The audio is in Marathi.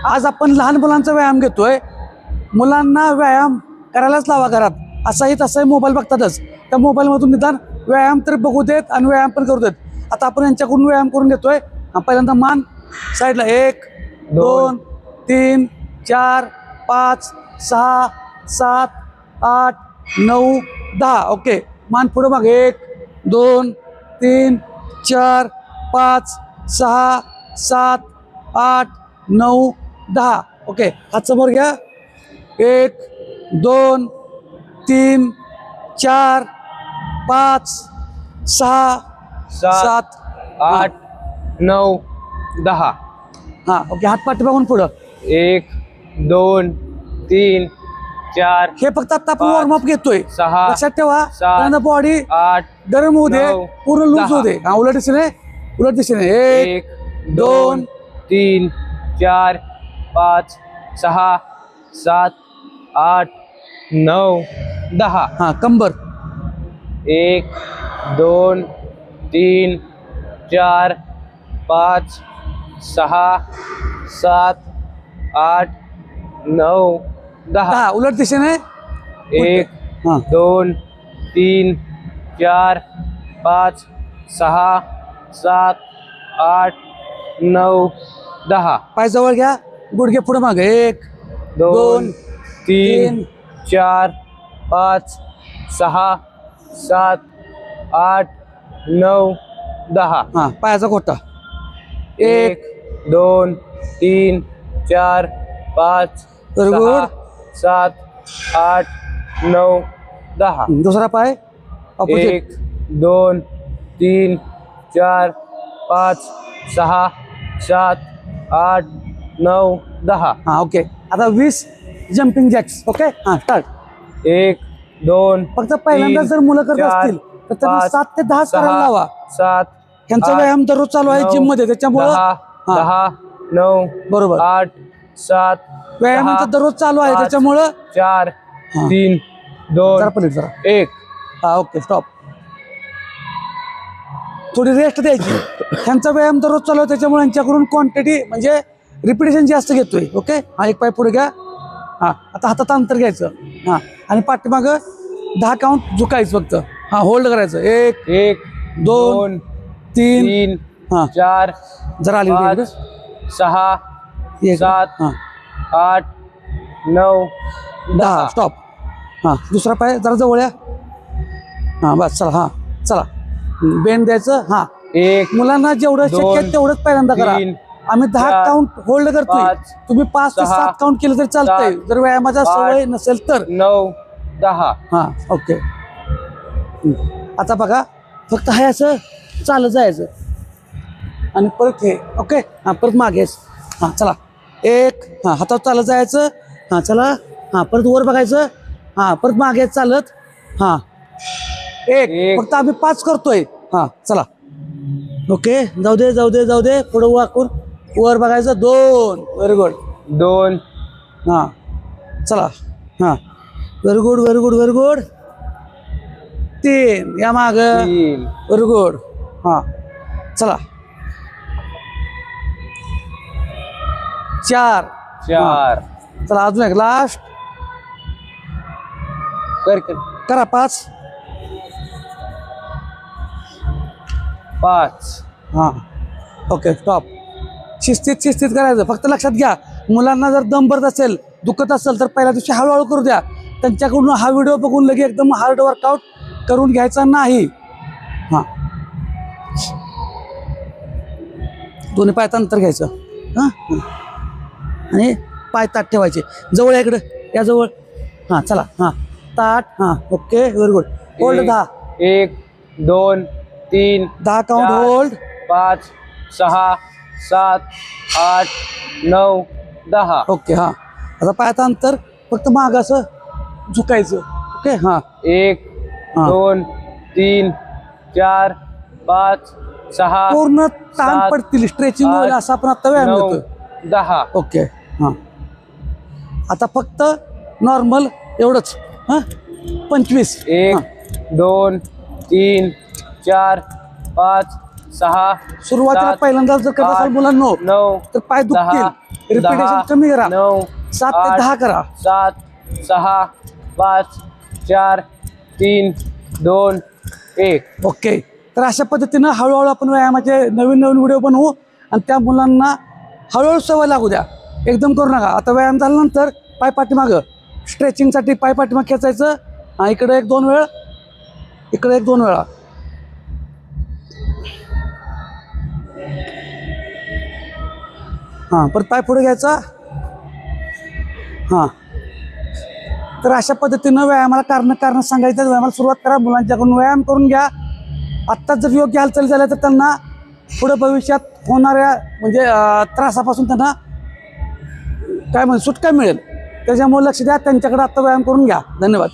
आज आपण लहान मुलांचा व्यायाम घेतोय. मुलांना व्यायाम करायलाच लावा घरात, असाही तसाही मोबाईल बघतातच. त्या मोबाईलमधून निदान व्यायाम तर बघू देत आणि व्यायाम पण करू देत. आता आपण यांच्याकडून व्यायाम करून घेतोय. पहिल्यांदा मान साईडला, 1 2 3 4 5 6 7 8 9 10. ओके, मान पुढे मागे, 1 2 3 4 5 6 7 8 9 10. ओके, हात समोर घ्या. 1 2 3 4 5 6 7 8 9 10. हा, ओके, हात पाठी बघून पुढं. 1 2 3 4. हे फक्त आता आपण वॉर्मअप घेतोय. 6 लक्षात ठेवा, सात, बॉडी 8 गरम होऊ दे, 9 पूर्ण लूज 10. होऊ दे. हा, उलट दिशेने, उलट दिशेने. 1 1 2 3 4 5 6 7 8 9 10. हा, कंबर. 1 2 3 4 5 6 7 8 9 10. हा, उलट दिशेने. 1 हा, 2 3 4 5 6 7 8 9 10. पाय जवळ घ्या, गुडघे पुढे मागे. 1 2 3 3 4 5 6 7 8 9 10. हा, पायाचा गोटा. 1 2 3 4 5 बरोबर. 6 7 8 9 10. दुसरा पाय ऑपोजिट. 1 2 3 4 5 6 7 8 9 10. हा, ओके. आता 20 जम्पिंग जॅक्स. ओके, हा, स्टार्ट. 1 2 फक्त पहिल्यांदा जर मुलं करत असतील तर त्यांना 7 ते 10 करायला लावा. 7 त्यांचा व्यायाम दररोज चालू आहे जिम मध्ये, त्याच्यामुळं 10 9 बरोबर. 8 7 व्यायाम यांचा दररोज चालू आहे, त्याच्यामुळं 4 हा. 3 जरा 2 पलीड जरा. 1. हा, ओके, स्टॉप. थोडी रेस्ट द्यायची. त्यांचा व्यायाम दररोज चालू आहे, त्याच्यामुळे यांच्याकडून क्वांटिटी म्हणजे रिपिटेशन जास्त घेतोय. ओके, हा, एक पाय पुढे घ्या. हा, आता हातात अंतर घ्यायचं. हा, आणि पाठीमागं 10 काउंट झुकायचं फक्त. हा, होल्ड करायचं. 1 1 2 3 3 हा, 4 जरा आली 5 6 7 हा, 8 9 10. स्टॉप. हा, दुसरा पाय जरा जवळ या. हा, बस, चला. हा, चला, बेंड द्यायचं. हा, 1 मुलांना जेवढं शक्य आहे 2 तेवढंच पहिल्यांदा करा. 3 आम्ही 10 4 काउंट होल्ड करतोय. 5 तुम्ही 5 ते 6 7 काउंट केलं तरी चालतंय, 7 जर व्यायामाचा 8 सवय नसेल तर. 9 10. हा, ओके. आता बघा, फक्त हे असं चालत जायचं आणि परत हे. ओके, हा, परत मागेच. हा, चला. 1 हा, हातात चालत जायचं. हा, चला. हा, परत वर बघायचं. हा, परत मागे चालत. हा, 1 फक्त आम्ही 5 करतोय. हा, चला. ओके, जाऊ दे जाऊ दे जाऊ दे. पुढं वाकून वर बघायचं. 2. Very good. 2 हा, चला. हा, very good very good very good. 3 या माग. 3 व्हेरी गुड. हा, चला. 4 4. चला, अजून एक लास्ट. कर करा 5. 5. हा, ओके, स्टॉप. शिस्तीत शिस्तीत करायचं. फक्त लक्षात घ्या, मुलांना जर दम भरत असेल, दुखत असेल तर पहिल्या दिवशी हळूहळू करू द्या. त्यांच्याकडून हा व्हिडिओ बघून लगे एकदम हार्ड वर्कआउट करून घ्यायचा नाही. हा, दोन्ही पायात अंतर घ्यायचं. हां, आणि पाय ताट ठेवायचे. जवळ या, इकडं या जवळ. हां, चला. हां, ताट. हां, okay, very good. Hold 10. 1 2 3 10 count hold. 5 6 7 8 9 10. Okay. हां, आता पायाचं अंतर फक्त मागं असं झुकायचं. ओके. हां, 1 हां. 2 3 4 5 6 पूर्ण ताण 7 पडतील, स्ट्रेचिंग होईल, असं आपण आता व्यायाम 9 देतोय. 10. ओके. हां, आता फक्त नॉर्मल एवढंच. हां, 25. 1 2 3 4 5 6 सुरुवातीला 7 पहिल्यांदा जर करत असाल 8 मुलांनो 9 तर पाय दुखतील. 10 रिपिटेशन कमी करा. 9 7 ते 10 करा. 7 6 5 4 3 2 1. ओके. तर अशा पद्धतीनं हळूहळू आपण व्यायामाचे नवीन नवीन व्हिडिओ बनवू आणि त्या मुलांना हळूहळू सवय लागू द्या. एकदम करू नका. आता व्यायाम झाल्यानंतर पाय पाठीमागं स्ट्रेचिंगसाठी पाय पाठीमाग खेचायचं. इकडे 1-2 वेळा, इकडे 1-2 वेळा. हां, परत पाय पुढे घ्यायचा. हां, तर अशा पद्धतीनं व्यायामाला कारण सांगायचं. व्यायामाला सुरुवात करा. मुलांच्याकडून व्यायाम करून घ्या. आत्ताच जर योग्य हालचाली झाल्या तर त्यांना पुढे भविष्यात होणाऱ्या म्हणजे त्रासापासून त्यांना काय सुटका मिळेल. त्याच्यामुळे लक्ष द्या. त्यांच्याकडे आत्ता व्यायाम करून घ्या. धन्यवाद.